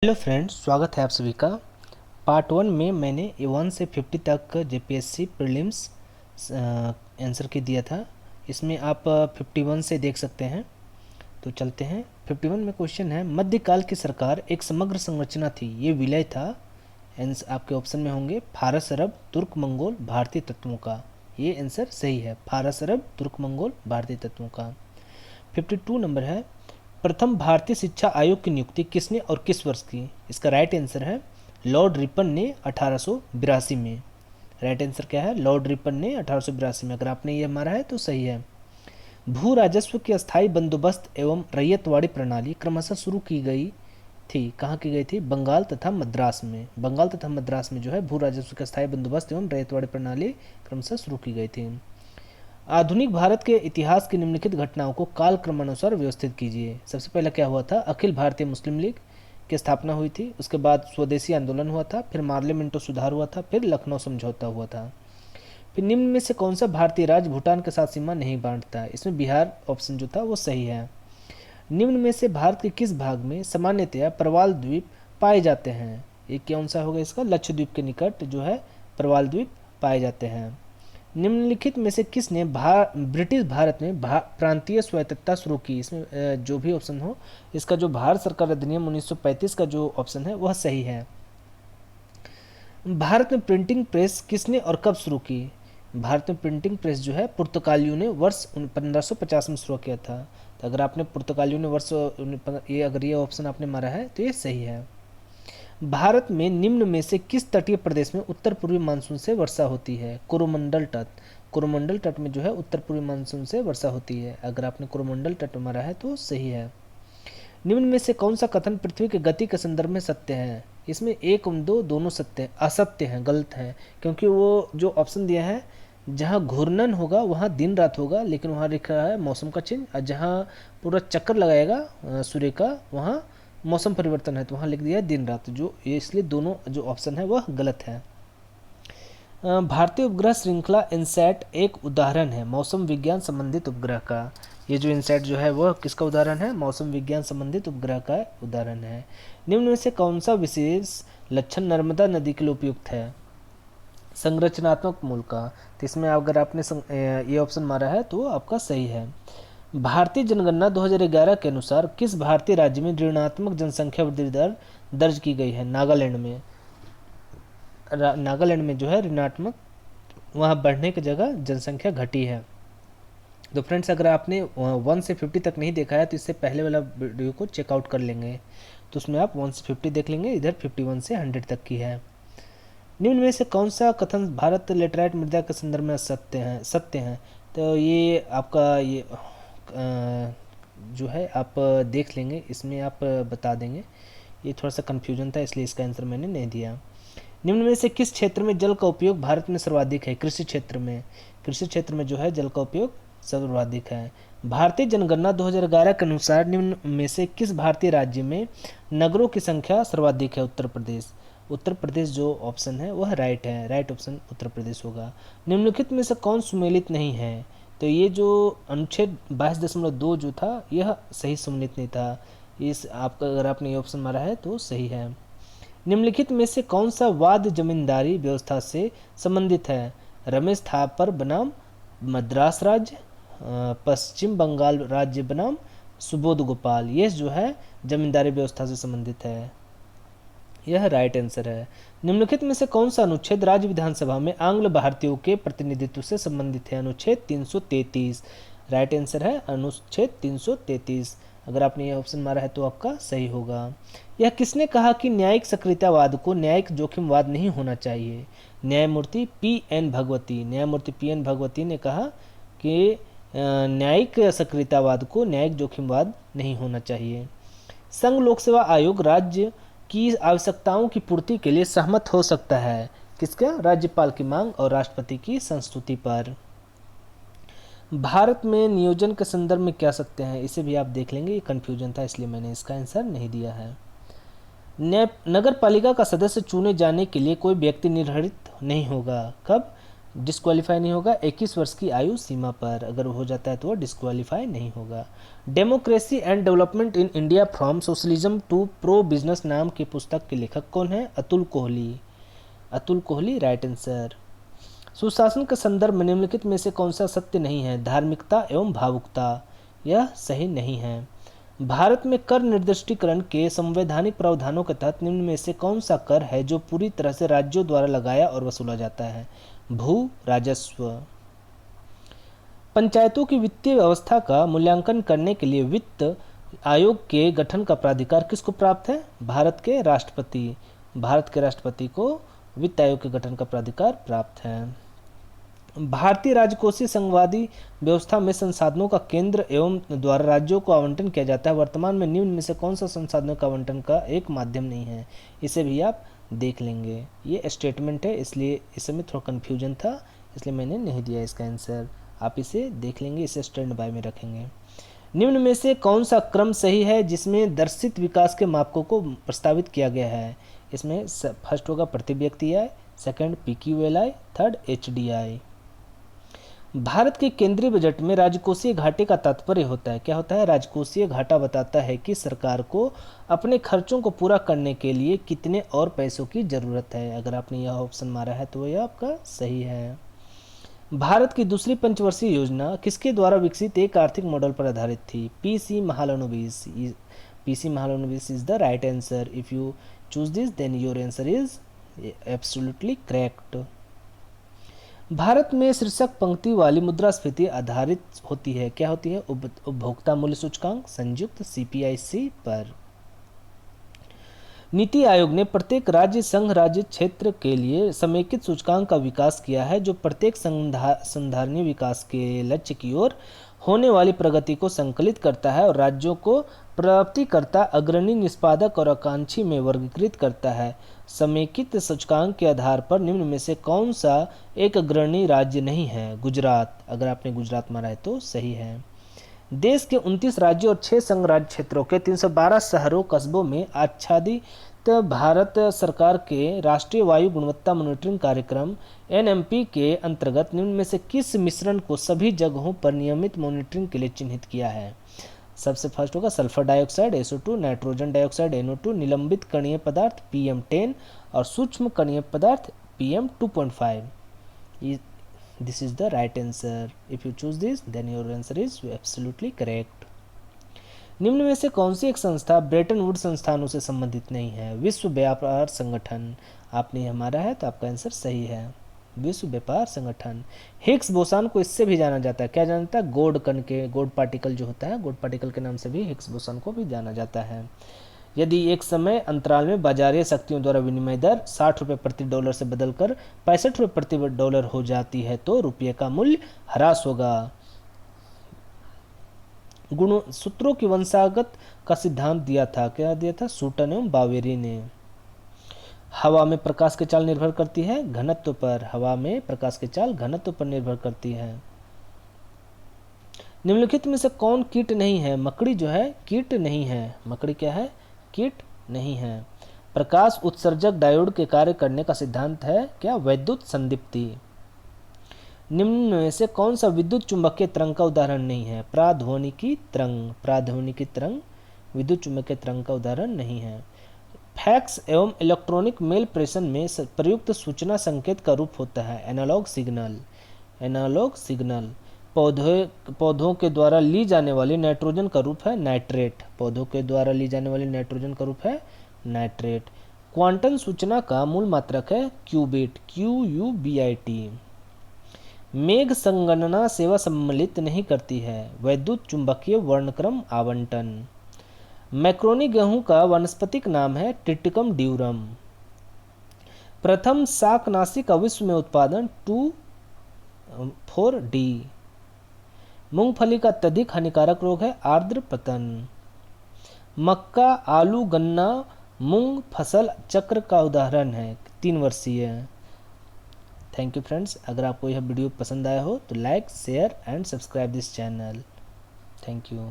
Hello friends, स्वागत है आप सभी का। पार्ट 1 में मैंने A1 से 50 तक जेपीएससी प्रीलिम्स आंसर की दिया था। इसमें आप 51 से देख सकते हैं। तो चलते हैं। 51 में क्वेश्चन है, मध्यकाल की सरकार एक समग्र संरचना थी, ये विलय था। आपके ऑप्शन में होंगे फारस, अरब, तुर्क, मंगोल, भारतीय तत्वों का। ये आंसर सही है, फारस, अरब, तुर्क, मंगोल, भारतीय तत्वों का। 52 नंबर है, प्रथम भारतीय शिक्षा आयोग की नियुक्ति किसने और किस वर्ष की? इसका राइट आंसर है लॉर्ड रिपन ने 1882 में। राइट आंसर क्या है? लॉर्ड रिपन ने 1882 में। अगर आपने ये मारा है तो सही है। भू राजस्व की अस्थायी बंदोबस्त एवं रैयतवाड़ी प्रणाली क्रमशः शुरू की गई थी, कहाँ की गई थी? बंगाल तथा मद्रास में। बंगाल तथा मद्रास में जो है भू राजस्व का अस्थायी बंदोबस्त एवं रैयतवाड़ी प्रणाली क्रमशः शुरू की गई थी। आधुनिक भारत के इतिहास की निम्नलिखित घटनाओं को काल क्रमानुसार व्यवस्थित कीजिए। सबसे पहले क्या हुआ था? अखिल भारतीय मुस्लिम लीग की स्थापना हुई थी। उसके बाद स्वदेशी आंदोलन हुआ था, फिर मार्लियामेंटो सुधार हुआ था, फिर लखनऊ समझौता हुआ था। फिर निम्न में से कौन सा भारतीय राज्य भूटान के साथ सीमा नहीं बांटता है? इसमें बिहार ऑप्शन जो था वो सही है। निम्न में से भारत के किस भाग में सामान्यतया प्रवाल द्वीप पाए जाते हैं? ये कौन सा होगा इसका? लक्षद्वीप के निकट जो है प्रवाल द्वीप पाए जाते हैं। निम्नलिखित में से किसने ब्रिटिश भारत में प्रांतीय स्वायत्तता शुरू की? इसमें जो भी ऑप्शन हो, इसका जो भारत सरकार अधिनियम 1935 का जो ऑप्शन है वह सही है। भारत में प्रिंटिंग प्रेस किसने और कब शुरू की? भारत में प्रिंटिंग प्रेस जो है पुर्तगालियों ने वर्ष 1550 में शुरू किया था। तो अगर आपने पुर्तगालियों ने अगर ये ऑप्शन आपने मारा है तो ये सही है। भारत में निम्न में से किस तटीय प्रदेश में उत्तर पूर्वी मानसून से वर्षा होती है? कोरोमंडल तट। कोरोमंडल तट में जो है उत्तर पूर्वी मानसून से वर्षा होती है। अगर आपने कोरोमंडल तट मारा है तो सही है। निम्न में से कौन सा कथन पृथ्वी के गति के संदर्भ में सत्य है? इसमें एक और दो दोनों सत्य असत्य हैं, गलत हैं, क्योंकि वो जो ऑप्शन दिया है जहाँ घूर्णन होगा वहाँ दिन रात होगा, लेकिन वहाँ लिखा है मौसम का चिन्ह, और जहाँ पूरा चक्कर लगाएगा सूर्य का वहाँ मौसम परिवर्तन है, तो वहाँ लिख दिया है दिन रात। जो ये इसलिए दोनों जो ऑप्शन है वह गलत है। भारतीय उपग्रह श्रृंखला इनसैट एक उदाहरण है मौसम विज्ञान संबंधित उपग्रह का। ये जो इनसैट जो है वह किसका उदाहरण है? मौसम विज्ञान संबंधित उपग्रह का उदाहरण है। निम्न में से कौन सा विशेष लक्षण नर्मदा नदी के लिए उपयुक्त है? संरचनात्मक मूल का। तो इसमें अगर आपने ये ऑप्शन मारा है तो आपका सही है। भारतीय जनगणना 2011 के अनुसार किस भारतीय राज्य में ऋणात्मक जनसंख्या वृद्धि दर दर्ज की गई है? नागालैंड में। नागालैंड में जो है ऋणात्मक, वहाँ बढ़ने की जगह जनसंख्या घटी है। तो फ्रेंड्स, अगर आपने 1 से 50 तक नहीं देखा है तो इससे पहले वाला वीडियो को चेकआउट कर लेंगे, तो उसमें आप 1 से 50 देख लेंगे। इधर 51 से 100 तक की है। निम्न में से कौन सा कथन भारत लेटराइट मृदा के संदर्भ में सत्य हैं? तो ये आपका ये जो है आप देख लेंगे, इसमें आप बता देंगे। ये थोड़ा सा कन्फ्यूजन था इसलिए इसका आंसर मैंने नहीं दिया। निम्न में से किस क्षेत्र में जल का उपयोग भारत में सर्वाधिक है? कृषि क्षेत्र में। कृषि क्षेत्र में जो है जल का उपयोग सर्वाधिक है। भारतीय जनगणना 2011 के अनुसार निम्न में से किस भारतीय राज्य में नगरों की संख्या सर्वाधिक है? उत्तर प्रदेश। उत्तर प्रदेश जो ऑप्शन है वह राइट है, राइट ऑप्शन उत्तर प्रदेश होगा। निम्नलिखित में से कौन सुमेलित नहीं है? तो ये जो अनुच्छेद 22.2 जो था यह सही सम्मिलित नहीं था। इस आपका अगर आपने ये ऑप्शन मारा है तो सही है। निम्नलिखित में से कौन सा वाद जमींदारी व्यवस्था से संबंधित है? रमेश थापर बनाम मद्रास राज्य, पश्चिम बंगाल राज्य बनाम सुबोध गोपाल। ये जो है जमींदारी व्यवस्था से संबंधित है, यह राइट आंसर है। निम्नलिखित में से कौन सा अनुच्छेद राज्य विधानसभा में आंग्ल भारतीयों के प्रतिनिधित्व से संबंधित है? अनुच्छेद 333। राइट आंसर है अनुच्छेद 333। अगर आपने यह ऑप्शन मारा है तो आपका सही होगा। यह किसने कहा कि न्यायिक सक्रियतावाद को न्यायिक जोखिमवाद नहीं होना चाहिए? न्यायमूर्ति पी.एन. भगवती। न्यायमूर्ति पी.एन. भगवती ने कहा कि न्यायिक सक्रियतावाद को न्यायिक जोखिमवाद नहीं होना चाहिए। संघ लोक सेवा आयोग राज्य की आवश्यकताओं की पूर्ति के लिए सहमत हो सकता है किसका? राज्यपाल की मांग और राष्ट्रपति की संस्तुति पर। भारत में नियोजन के संदर्भ में क्या सत्य है? इसे भी आप देख लेंगे, ये कन्फ्यूजन था इसलिए मैंने इसका आंसर नहीं दिया है। नगर पालिका का सदस्य चुने जाने के लिए कोई व्यक्ति निर्धारित नहीं होगा। कब? डिस्क्वालीफाई नहीं होगा। 21 वर्ष की आयु सीमा पर अगर हो जाता है तो वो डिस्क्वालीफाई नहीं होगा। Democracy and development in India from socialism to pro business नाम की पुस्तक के लेखक कौन है? अतुल कोहली। Atul Kohli right answer. सुशासन के संदर्भ में निम्नलिखित में से कौन सा सत्य नहीं है? धार्मिकता एवं भावुकता, यह सही नहीं है। भारत में कर निर्दिष्टीकरण के संवैधानिक प्रावधानों के तहत निम्न में से कौन सा कर है जो पूरी तरह से राज्यों द्वारा लगाया और वसूला जाता है? भू राजस्व। पंचायतों की वित्तीय व्यवस्था का मूल्यांकन करने के लिए वित्त आयोग के गठन का प्राधिकार किसको प्राप्त है? भारत के राष्ट्रपति। भारत के राष्ट्रपति को वित्त आयोग के गठन का प्राधिकार प्राप्त है। भारतीय राजकोषीय संघवादी व्यवस्था में संसाधनों का केंद्र एवं द्वारा राज्यों को आवंटन किया जाता है। वर्तमान में निम्न में से कौन सा संसाधनों का आवंटन का एक माध्यम नहीं है? इसे भी आप देख लेंगे। ये स्टेटमेंट है, इसलिए इसमें थोड़ा कन्फ्यूजन था, इसलिए मैंने नहीं दिया इसका आंसर। आप इसे देख लेंगे, इसे स्टैंड बाय में रखेंगे। निम्न में से कौन सा क्रम सही है जिसमें दर्शित विकास के मापकों को प्रस्तावित किया गया है? इसमें फर्स्ट होगा प्रति व्यक्ति आय, second PQLI, third HDI। Bharat के केंद्रीय बजट में राजकोषीय घाटे का तात्पर्य होता है, क्या होता है? राजकोषीय घाटा बताता है कि सरकार को अपने खर्चों को पूरा करने के लिए कितने और पैसों की जरूरत है। अगर आपने यह ऑप्शन मारा है तो यह आपका सही है। भारत की दूसरी पंचवर्षीय योजना किसके द्वारा विकसित एक आर्थिक मॉडल पर आधारित थी? PC Mahalanobis. PC Mahalanobis is the right answer. If you choose this then your answer is absolutely correct. Bharat में शीर्षक पंक्ति वाली मुद्रास्फीति आधारित होती है, क्या होती है? उपभोक्ता मूल्य सूचकांक संयुक्त CPIC पर। नीति आयोग ने प्रत्येक राज्य संघ राज्य क्षेत्र के लिए समेकित सूचकांक का विकास किया है जो प्रत्येक संधारणीय विकास के लक्ष्य की ओर होने वाली प्रगति को संकलित करता है और राज्यों को प्राप्तिकर्ता, अग्रणी, निष्पादक और आकांक्षी में वर्गीकृत करता है। समेकित सूचकांक के आधार पर निम्न में से कौन सा एक अग्रणी राज्य नहीं है? गुजरात। अगर आपने गुजरात मारा है तो सही है। देश के 29 राज्यों और 6 संघ राज्य क्षेत्रों के 312 शहरों कस्बों में आच्छादित भारत सरकार के राष्ट्रीय वायु गुणवत्ता मॉनिटरिंग कार्यक्रम NMP के अंतर्गत निम्न में से किस मिश्रण को सभी जगहों पर नियमित मॉनिटरिंग के लिए चिन्हित किया है? सबसे फर्स्ट होगा sulphur dioxide SO2, nitrogen dioxide NO2, निलंबित कणीय पदार्थ PM10 और सूक्ष्म कणीय पदार्थ PM2.5। This is the right answer. If you choose this, then your answer is absolutely correct. निम्न में से कौन सी एक संस्था ब्रेटन वुड संस्थानों से संबंधित नहीं है? विश्व व्यापार संगठन। आपने हमारा है तो आपका आंसर सही है, विश्व व्यापार संगठन। हिग्स बोसान को इससे भी जाना जाता है, क्या जाना जाता है? गोल्ड कण के, गोल्ड पार्टिकल जो होता है, गोल्ड पार्टिकल के नाम से भी हिग्स बोसान को भी जाना जाता है। यदि एक समय अंतराल में बाजारीय शक्तियों द्वारा विनिमय दर 60 रुपये प्रति डॉलर से बदलकर 65 रुपये प्रति डॉलर हो जाती है तो रुपये का मूल्य ह्रास होगा। गुणों सूत्रों की वंशागत का सिद्धांत दिया था, क्या दिया था? सूटन एवं बावेरी ने। हवा में प्रकाश की चाल निर्भर करती है घनत्व पर। हवा में प्रकाश की चाल घनत्व पर निर्भर करती है। निम्नलिखित में से कौन कीट नहीं है? मकड़ी जो है कीट नहीं है। मकड़ी क्या है? कीट नहीं है। प्रकाश उत्सर्जक डायोड के कार्य करने का सिद्धांत है क्या? वैद्युत संदीप्ति। निम्न में से कौन सा विद्युत चुंबकीय तरंग का उदाहरण नहीं है? प्राध्वनिकी तरंग। प्राध्वनिकी तरंग विद्युत चुंबकीय तरंग का उदाहरण नहीं है। फैक्स एवं इलेक्ट्रॉनिक मेल प्रेषण में प्रयुक्त सूचना संकेत का रूप होता है एनालॉग सिग्नल। Analogue signal. पौधों के द्वारा ली जाने वाली नाइट्रोजन का रूप है नाइट्रेट। पौधों के द्वारा ली जाने वाली नाइट्रोजन का रूप है नाइट्रेट। क्वांटम सूचना का मूल मात्रक है क्यूबिट। QUBIT। मेघ संगणना सेवा सम्मिलित नहीं करती है वैद्युत चुंबकीय वर्णक्रम आवंटन। मैक्रोनी गेहूं का वानस्पतिक नाम है ट्रिटिकम ड्यूरम। प्रथम शाकनाशी का विश्व में उत्पादन 2,4-D। मूंगफली का अत्यधिक हानिकारक रोग है आर्द्र पतन। मक्का, आलू, गन्ना, मूंग फसल चक्र का उदाहरण है 3 वर्षीय। Thank you friends. अगर आपको यह वीडियो पसंद आया हो तो like, share and subscribe this channel. Thank you.